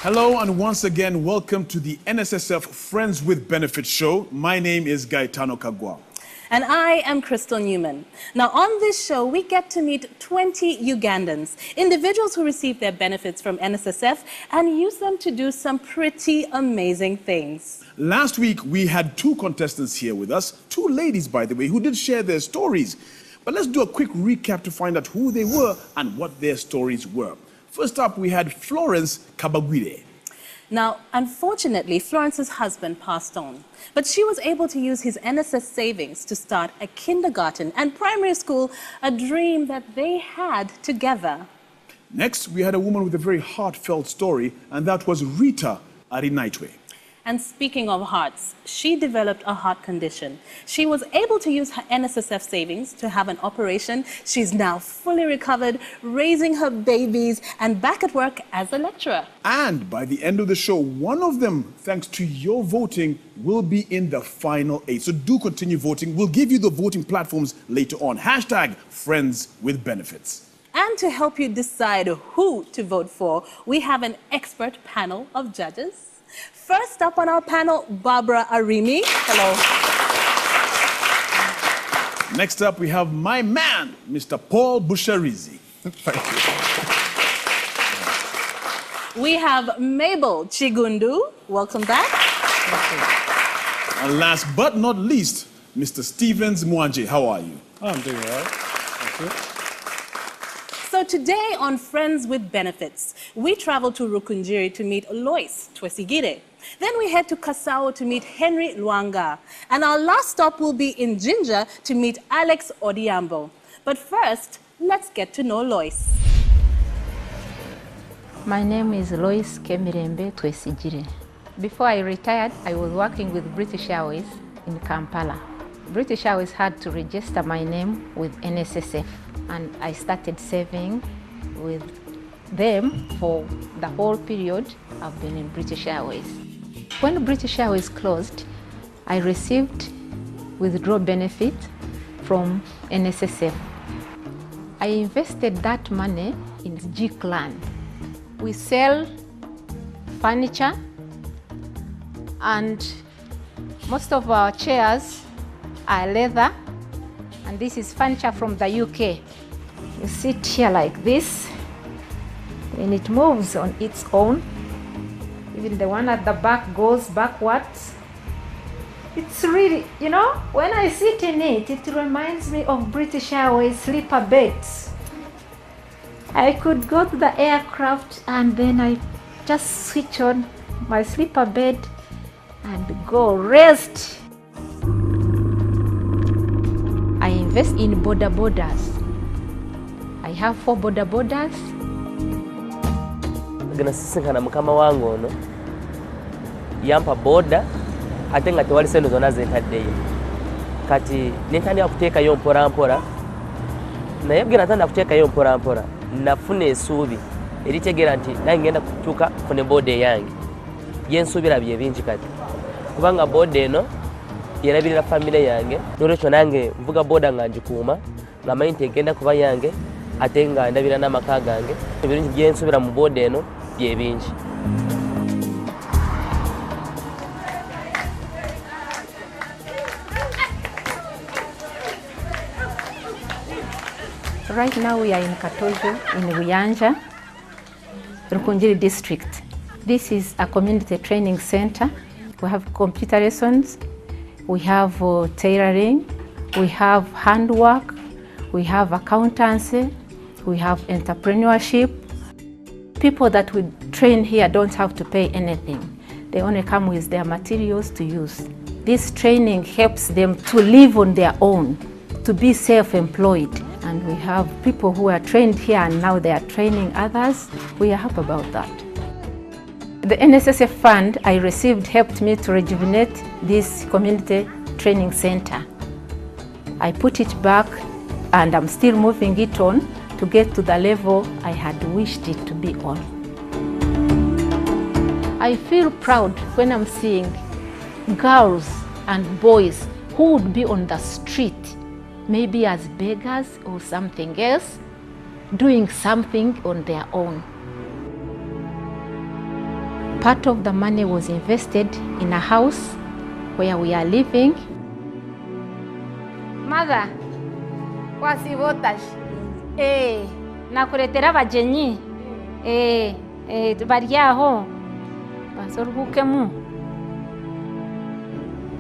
Hello and once again, welcome to the NSSF Friends with Benefits show. My name is Gaetano Kagwa. And I am Crystal Newman. Now on this show, we get to meet 20 Ugandans, individuals who receive their benefits from NSSF and use them to do some pretty amazing things. Last week, we had two contestants here with us, two ladies, by the way, who did share their stories. But let's do a quick recap to find out who they were and what their stories were. First up, we had Florence Kabagwire. Now, unfortunately, Florence's husband passed on, but she was able to use his NSS savings to start a kindergarten and primary school, a dream that they had together. Next, we had a woman with a very heartfelt story, and that was Rita Arinaitwe. And speaking of hearts, she developed a heart condition. She was able to use her NSSF savings to have an operation. She's now fully recovered, raising her babies and back at work as a lecturer. And by the end of the show, one of them, thanks to your voting, will be in the final 8. So do continue voting. We'll give you the voting platforms later on. Hashtag Friends with Benefits. And to help you decide who to vote for, we have an expert panel of judges. First up on our panel, Barbara Arimi. Hello. Next up, we have my man, Mr. Paul Busharizi. Thank you. We have Mabel Chigundu. Welcome back. And last but not least, Mr. Stevens Mwanje. How are you? I'm doing well. Thank you. So today on Friends with Benefits, we travel to Rukunjiri to meet Loyce Twesigire. Then we head to Kasao to meet Henry Lwanga. And our last stop will be in Jinja to meet Alex Ojambo. But first, let's get to know Loyce. My name is Loyce Kemirembe Twesigire. Before I retired, I was working with British Airways in Kampala. British Airways had to register my name with NSSF, and I started saving with them for the whole period I've been in British Airways. When British Airways closed, I received withdrawal benefit from NSSF. I invested that money in G-Clan. We sell furniture, and most of our chairs are leather, and this is furniture from the UK. You sit here like this, and it moves on its own. Even the one at the back goes backwards. It's really, you know, when I sit in it, it reminds me of British Airways sleeper beds. I could go to the aircraft and then I just switch on my sleeper bed and go rest. I invest in border borders. I have 4 border borders. Gana sisinkana mukama wangu ono yampa boda ate nga tewali sente zonna zentaddeyo kati nentandika kuteekayo mpola naye bwe natandika kuteekayo mpola nafuna essuubi eritegeera nti nange ngenda kutuuka kufuna boda eyange byensuubira bye bingi kati kubanga boda eno yerabirira famire yange n'olwekyo nange nvuga boda nga ngikuuma nga manyi nti egenda kuba yange ate nga ndabira n'amaka gange ebirungi byensuubira mu boda eno bye bingi. Right now we are in Katojo, in Buyanja, Rukunjiri district. This is a community training center. We have computer lessons, we have tailoring, we have handwork, we have accountancy, we have entrepreneurship. People that we train here don't have to pay anything. They only come with their materials to use. This training helps them to live on their own, to be self-employed. And we have people who are trained here and now they are training others. We are happy about that. The NSSF fund I received helped me to rejuvenate this community training center. I put it back and I'm still moving it on to get to the level I had wished it to be on. I feel proud when I'm seeing girls and boys who would be on the street, maybe as beggars or something else, doing something on their own. Part of the money was invested in a house where we are living. Mother, wasivotash. Nakuletera bajenyi. Bariaho. Basorukemu.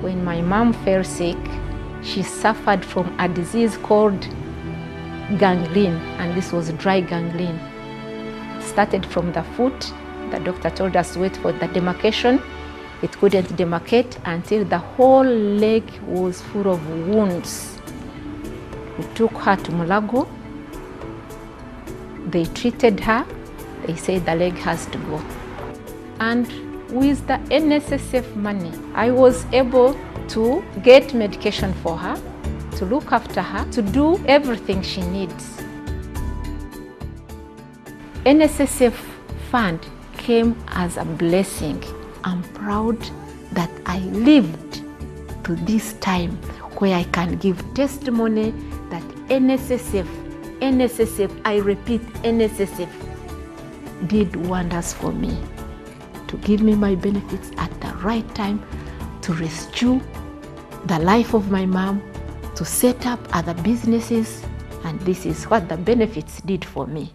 When my mom fell sick, she suffered from a disease called gangrene, and this was dry gangrene. It started from the foot. The doctor told us to wait for the demarcation. It couldn't demarcate until the whole leg was full of wounds. We took her to Mulago. They treated her. They said the leg has to go. And with the NSSF money, I was able to get medication for her, to look after her, to do everything she needs. NSSF fund came as a blessing. I'm proud that I lived to this time where I can give testimony that NSSF, I repeat, NSSF did wonders for me, to give me my benefits at the right time, to rescue the life of my mom, to set up other businesses, and this is what the benefits did for me.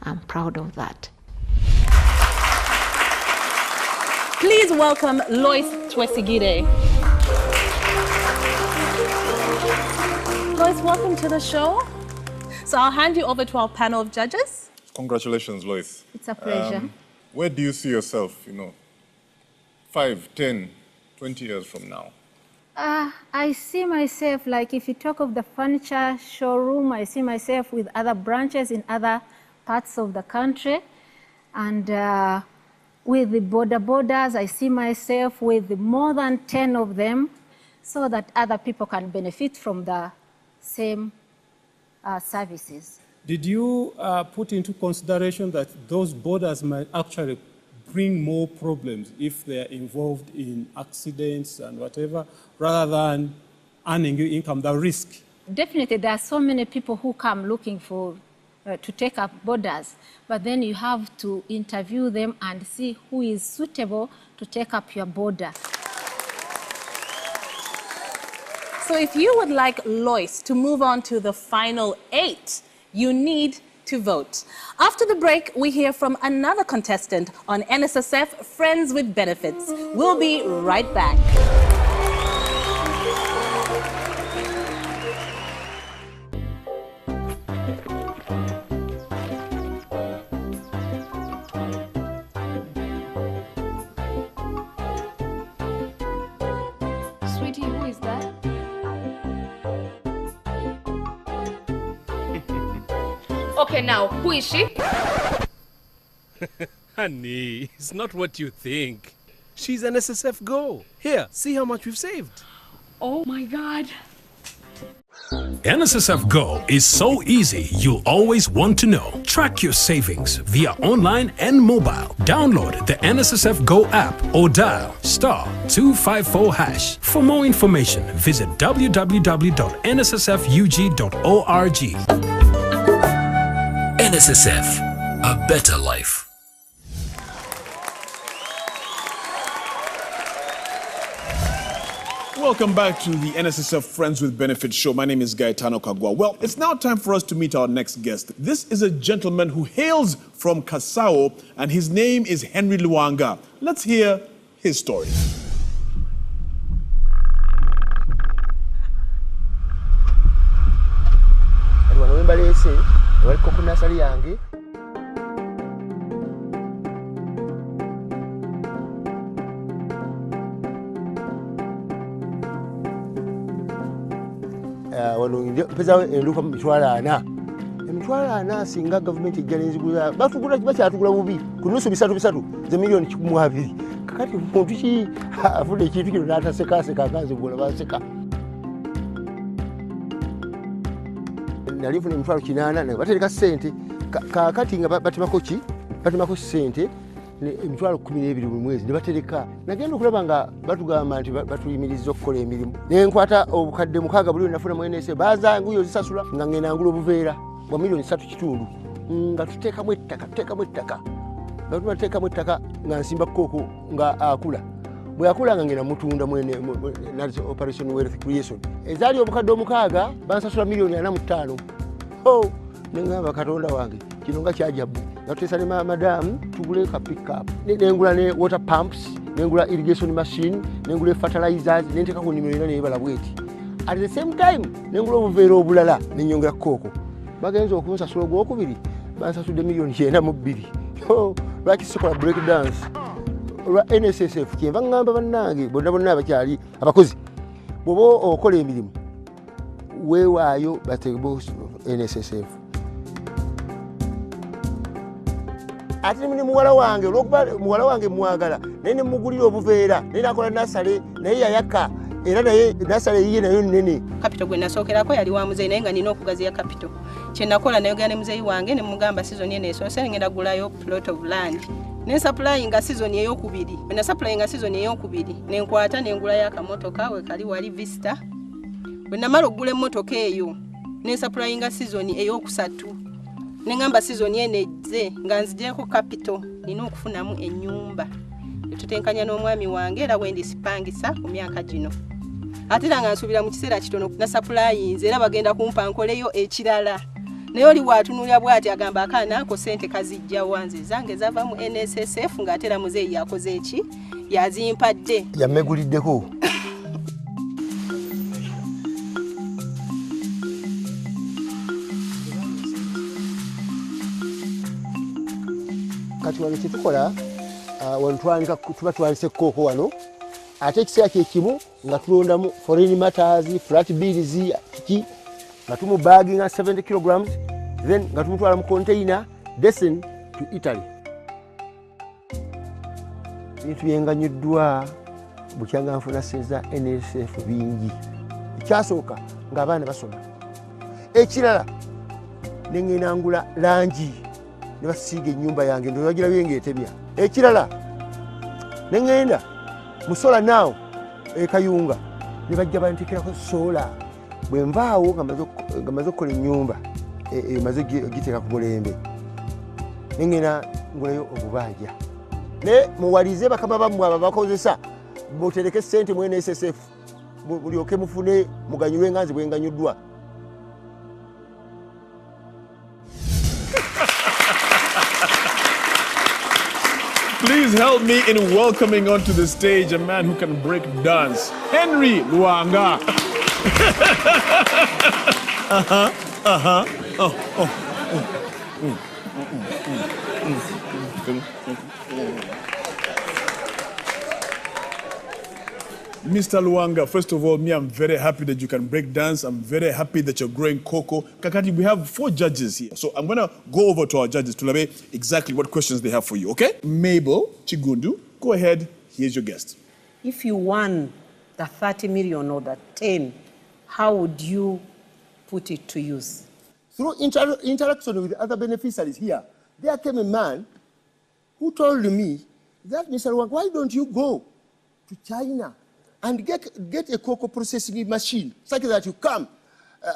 I'm proud of that. Please welcome Loyce Twesigire. Loyce, welcome to the show. So I'll hand you over to our panel of judges. Congratulations, Loyce. It's a pleasure. Where do you see yourself, 5, 10, 20 years from now? I see myself, like if you talk of the furniture showroom, I see myself with other branches in other parts of the country. And with the borders, I see myself with more than 10 of them so that other people can benefit from the same services. Did you put into consideration that those borders might actually bring more problems if they are involved in accidents and whatever, rather than earning you income, the risk? Definitely, there are so many people who come looking for to take up borders, but then you have to interview them and see who is suitable to take up your border. So if you would like Loyce to move on to the final 8, you need to vote. After the break, we hear from another contestant on NSSF Friends with Benefits. We'll be right back. Sweetie, who is that? Okay, now, who is she? Honey, it's not what you think. She's an NSSF Go. Here, see how much we've saved. Oh my God. NSSF Go is so easy you'll always want to know. Track your savings via online and mobile. Download the NSSF Go app or dial *254#. For more information, visit www.nssfug.org. NSSF, a better life. Welcome back to the NSSF Friends with Benefits show. My name is Gaetano Kagwa. Well, it's now time for us to meet our next guest. This is a gentleman who hails from Kasao, and his name is Henry Lwanga. Let's hear his story. Pesa enduka mitwala ana. Emitwala ana singa government ejjalenzi kula. Batugula kibakyatugula bubi. Kunusu bisatu ze milioni 12. Kakati muntu ki afude ekintu kino n'ataseka akazi bwola baseka. Nalifuna emitwalo 8 ne batereka ssente. Kakati nga batimako ki? Batimako ssente. Emitwalo 12 buli mwezi ne batereka. Nagenda okulaba nga batugamba nti batuyimiriza okukola emirimu. Ne nkwata obukadde 6 buli nafuna mu NSSF baza nguyo zisasula nga ngenda ngula obuveera bwa milioni 3.5 nga tuteekamu ettaka. Batuteekamu ettaka nga nsimba koko nga akula. Bwe akula nga ngenda mutunda mwene operation wealth creation. Ezaali obukadde 6 bansasula milioni 45. Oh, nengamba Katonda wange kino nga kyajabu. Natesa ne madam tugule ka pick up. Nengula ne water pumps, nengula irrigation machine, nengula fertilizers, nenteka ku nimero ina ne bala bweti. At the same time, nengula obuveera obulala nenyongera koko. Bagenzo okunsasula gw'okubiri, bansasudde milioni 92. Oh, lwaki sikola break dance. Lwa NSSF kyenva ngamba bannange bonna abakyali abakozi. Bwoba okola emirimu weewaayo batego NSSF. Ati mini muwala wange olwokuba muwala wange mwagala naye mugulira obuveera naye nakola nasale naye yayaka era naye nasale yiye nayo nnene. Capital gwe nasookerako yali wa muzeyi naye nga nina okugaziya capital. Kye nakola nayogera ne muzeyi wange ne mugamba season eno esoose ngenda gulayo plot of land. Ne supply nga season ey'okubiri. Bwe na supply nga season ey'okubiri ne nkwata ne ngulayo akamotoka we kali wali Vista. Bwe namala okugula emmotoka eyo ne supply nga season ey'okusatu. Nengamba season yeneze nga nzijeko capital nina okufunamu ennyumba tutenkanya n'omwami wange era wendi sipangisa ku myaka gino atera nga nsubira mu kiseera kitono na supply era bagenda kumpa nkoleyo ekirala naye oli bwatunulya bwati agamba akaana ako sente kazijja wanze zange zava mu NSSF nga atera muzeyi yakoze eki yazimpadde yameguliddeko. Kati wano kitukola wantwanika tuba twalise koko wano ate ekiseera kyekimu nga tulondamu foreign matters flat bills kiki nga tumu bagging 70 kilograms then nga tumutwala mu container destined to Italy. Bintu byenganyuddwa bukyanga nfuna seza NSSF bingi. Ekyasooka ng'abaana basoma. Ekirala nengenda ngula langi ne basiiga ennyumba yange ndo bagira byengeetebya. Ekirala nengenda musola naawo ekayunga ne bajja bantekerako sola bwe nvaawo nga maze okukola ennyumba maze giteeka ku mulembe nengenda ngulayo obubanja ne muwalize bakama bammwe abo bakozesa mutereke ssente mu NSSF mulyoke mufune muganyulwe nga nze bwe nganyuddwa. Please help me in welcoming onto the stage a man who can break dance, Henry Lwanga. Mr. Lwanga, first of all, I'm very happy that you can break dance. I'm very happy that you're growing cocoa. Kakati, we have 4 judges here. So I'm going to go over to our judges to learn exactly what questions they have for you, okay? Mabel Chigundu, go ahead. Here's your guest. If you won the 30 million or the 10, how would you put it to use? Through interaction with other beneficiaries here, there came a man who told me that, Mr. Lwanga, why don't you go to China and get a cocoa processing machine such that you come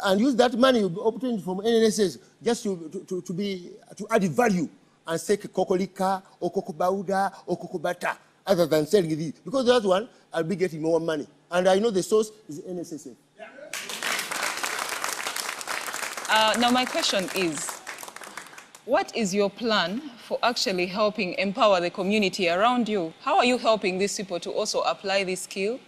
and use that money you obtained from NSS just to add value and take cocoa liquor or cocoa powder or cocoa butter other than selling these. Because the other one, I'll be getting more money. And I know the source is NSSF. Now my question is, what is your plan for actually helping empower the community around you? How are you helping these people to also apply this skill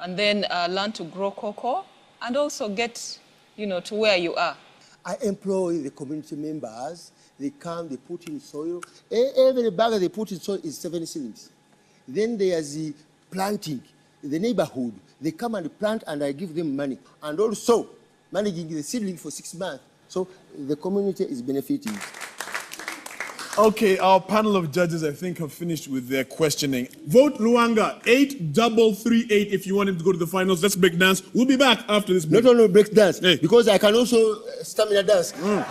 and then learn to grow cocoa and also get, to where you are? I employ the community members. They come, they put in soil. Every bag they put in soil is 7 shillings. Then there's the planting, the neighborhood. They come and plant and I give them money. And also managing the seedling for 6 months. So the community is benefiting. Okay, our panel of judges, I think, have finished with their questioning. Vote Lwanga 8338 if you want him to go to the finals. Let's break dance. We'll be back after this break. Not only break dance, because I can also stamina dance. We'll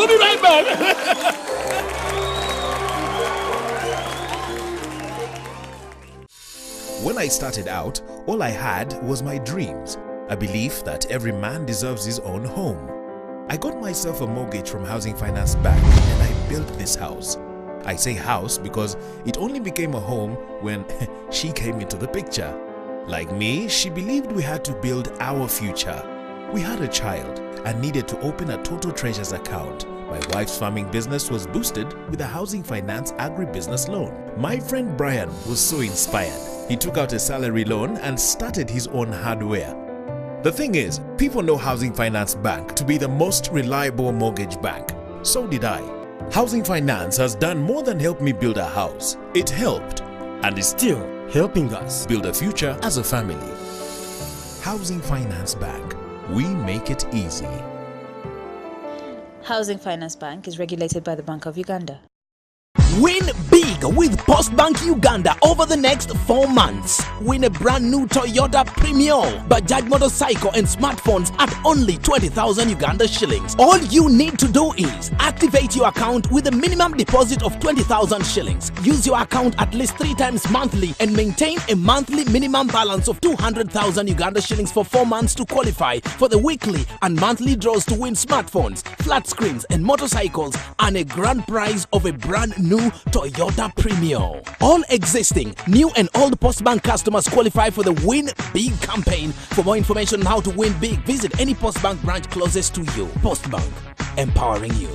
be right back. When I started out, all I had was my dreams, a belief that every man deserves his own home. I got myself a mortgage from Housing Finance Bank and I built this house. I say house because it only became a home when she came into the picture. Like me, she believed we had to build our future. We had a child and needed to open a Total Treasures account. My wife's farming business was boosted with a Housing Finance agribusiness loan. My friend Brian was so inspired. He took out a salary loan and started his own hardware. The thing is, people know Housing Finance Bank to be the most reliable mortgage bank. So did I. Housing Finance has done more than help me build a house. It helped and is still helping us build a future as a family. Housing Finance Bank. We make it easy. Housing Finance Bank is regulated by the Bank of Uganda. Win big with Postbank Uganda over the next 4 months. Win a brand new Toyota Premium, Bajaj motorcycle and smartphones at only 20,000 Uganda shillings. All you need to do is activate your account with a minimum deposit of 20,000 shillings. Use your account at least 3 times monthly and maintain a monthly minimum balance of 200,000 Uganda shillings for 4 months to qualify for the weekly and monthly draws to win smartphones, flat screens and motorcycles and a grand prize of a brand new Toyota Premium. All existing, new and old Postbank customers qualify for the Win Big campaign. For more information on how to win big, visit any Postbank branch closest to you. Postbank, empowering you.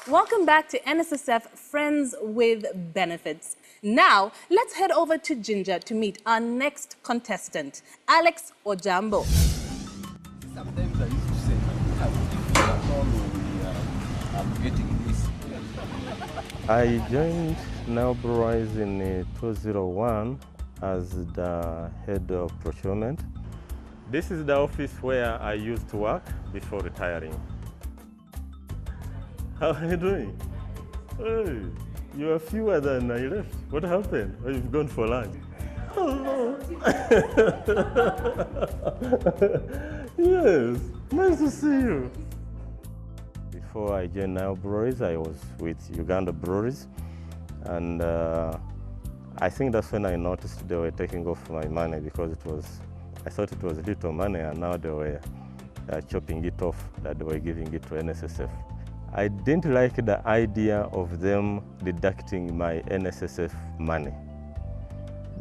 Welcome back to NSSF Friends with Benefits. Now, let's head over to Ginger to meet our next contestant, Alex Ojambo. Sometimes I used to say, I'm getting this. I joined Loyce in 2001 as the head of procurement. This is the office where I used to work before retiring. How are you doing? Hey, you are fewer than I left. What happened? Oh, you've gone for lunch. Oh. Yes, nice to see you. Before I joined Loyce, I was with Uganda Breweries, and I think that's when I noticed they were taking off my money because I thought it was little money, and now they were chopping it off, that they were giving it to NSSF. I didn't like the idea of them deducting my NSSF money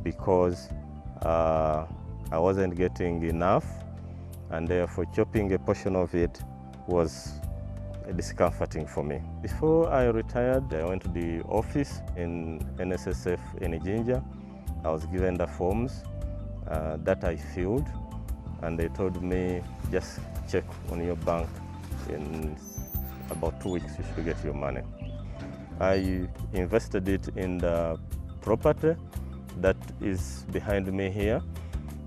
because I wasn't getting enough, and therefore chopping a portion of it was discomforting for me. Before I retired, I went to the office in NSSF in Jinja. I was given the forms that I filled, and they told me just check on your bank in about 2 weeks you should get your money. I invested it in the property that is behind me here.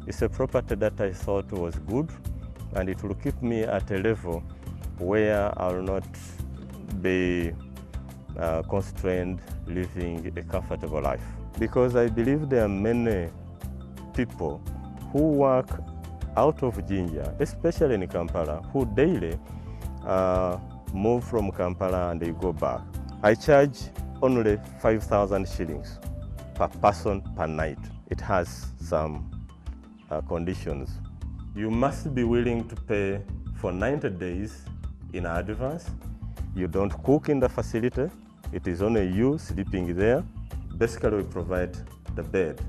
It's a property that I thought was good, and it will keep me at a level where I will not be constrained living a comfortable life. Because I believe there are many people who work out of Jinja, especially in Kampala, who daily move from Kampala and they go back. I charge only 5,000 shillings per person per night. It has some conditions. You must be willing to pay for 90 days in advance. You don't cook in the facility. It is only you sleeping there. Basically, we provide the bed.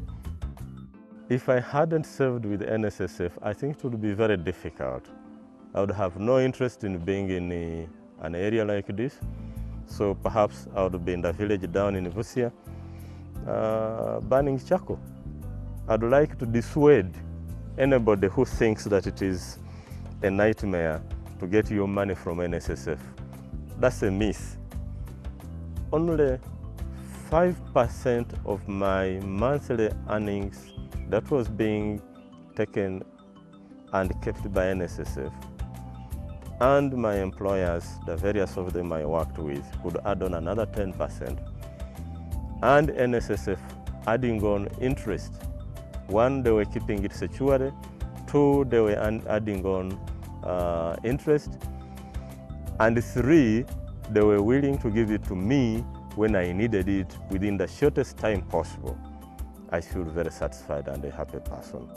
If I hadn't served with NSSF, I think it would be very difficult. I would have no interest in being in an area like this. So perhaps I would be in the village down in Busia, burning charcoal. I'd like to dissuade anybody who thinks that it is a nightmare to get your money from NSSF. That's a myth. Only 5% of my monthly earnings that was being taken and kept by NSSF, and my employers, the various of them I worked with, could add on another 10%. And NSSF adding on interest. One, they were keeping it securely. Two, they were adding on interest. And three, they were willing to give it to me when I needed it within the shortest time possible. I feel very satisfied and a happy person.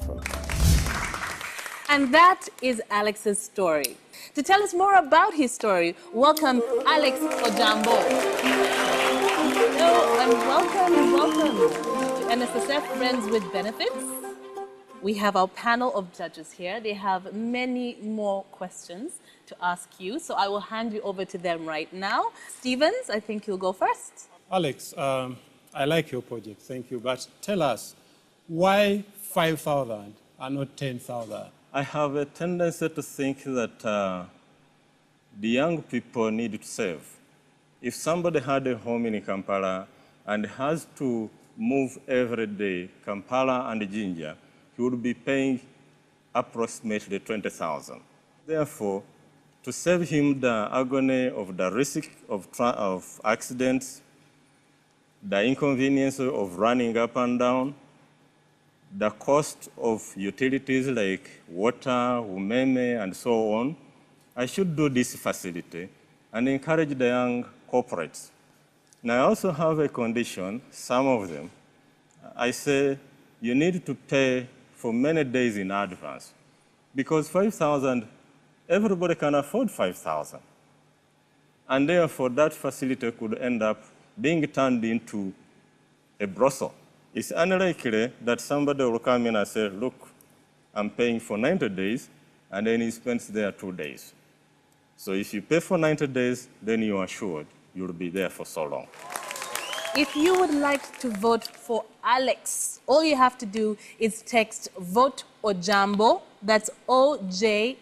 And that is Alex's story. To tell us more about his story, welcome Alex Ojambo. Hello and welcome to NSSF Friends with Benefits. We have our panel of judges here. They have many more questions to ask you, so I will hand you over to them right now. Stevens, I think you'll go first. Alex, I like your project, thank you. But tell us, why 5,000 and not 10,000? I have a tendency to think that the young people need to save. If somebody had a home in Kampala and has to move every day, Kampala and Jinja, he would be paying approximately 20,000. Therefore, to save him the agony of the risk of accidents, the inconvenience of running up and down, the cost of utilities like water, umeme, and so on, I should do this facility and encourage the young corporates. Now, I also have a condition, some of them. I say you need to pay for many days in advance because 5,000, everybody can afford 5,000. And therefore, that facility could end up being turned into a brothel. It's unlikely that somebody will come in and say, look, I'm paying for 90 days, and then he spends there 2 days. So if you pay for 90 days, then you are assured you'll be there for so long. If you would like to vote for Alex, all you have to do is text Vote Ojambo, that's O-J-A-M-B-O,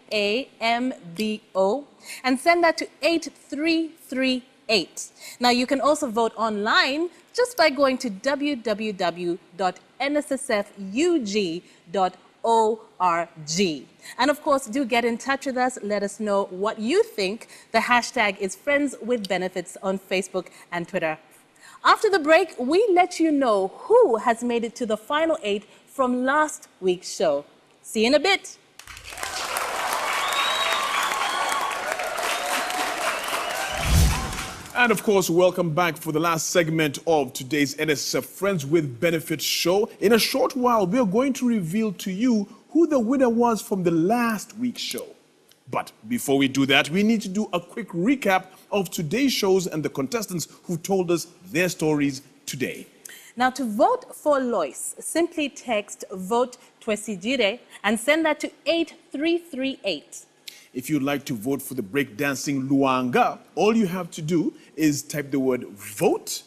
and send that to 8338. Now, you can also vote online just by going to www.nssfug.org. And of course, do get in touch with us. Let us know what you think. The hashtag is Friends with Benefits on Facebook and Twitter. After the break, we let you know who has made it to the final 8 from last week's show. See you in a bit. And of course, welcome back for the last segment of today's NSSF Friends with Benefits show. In a short while, we are going to reveal to you who the winner was from the last week's show. But before we do that, we need to do a quick recap of today's shows and the contestants who told us their stories today. Now, to vote for Loyce, simply text Vote Twesigire and send that to 8338. If you'd like to vote for the breakdancing Lwanga, all you have to do is type the word vote,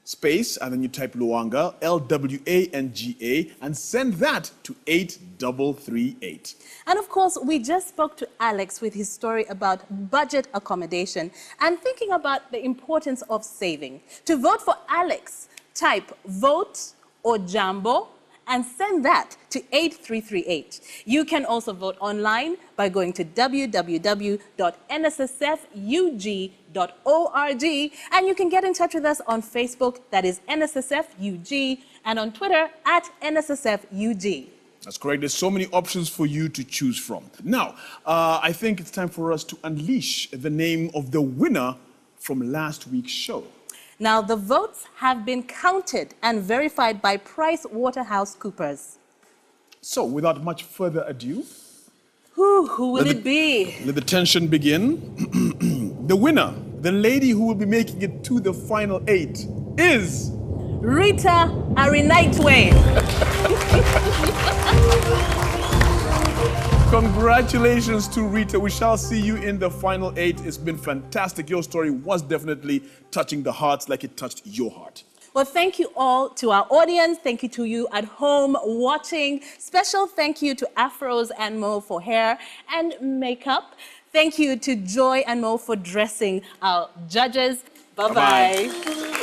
space, and then you type Lwanga, L-W-A-N-G-A, and send that to 8338. And of course, we just spoke to Alex with his story about budget accommodation and thinking about the importance of saving. To vote for Alex, type Vote Ojambo and send that to 8338. You can also vote online by going to www.nssfug.org, and you can get in touch with us on Facebook, that is NSSFUG, and on Twitter at NSSFUG. That's correct. There's so many options for you to choose from. Now, I think it's time for us to unleash the name of the winner from last week's show. Now, the votes have been counted and verified by PricewaterhouseCoopers. So, without much further ado, Who will it be? Let the tension begin. The winner, the lady who will be making it to the final 8 is... Rita Arinaitwe. Congratulations to Rita. We shall see you in the final 8. It's been fantastic. Your story was definitely touching the hearts like it touched your heart. Well, thank you all to our audience. Thank you to you at home watching. Special thank you to Afros and Mo for hair and makeup. Thank you to Joy and Mo for dressing our judges. Bye-bye.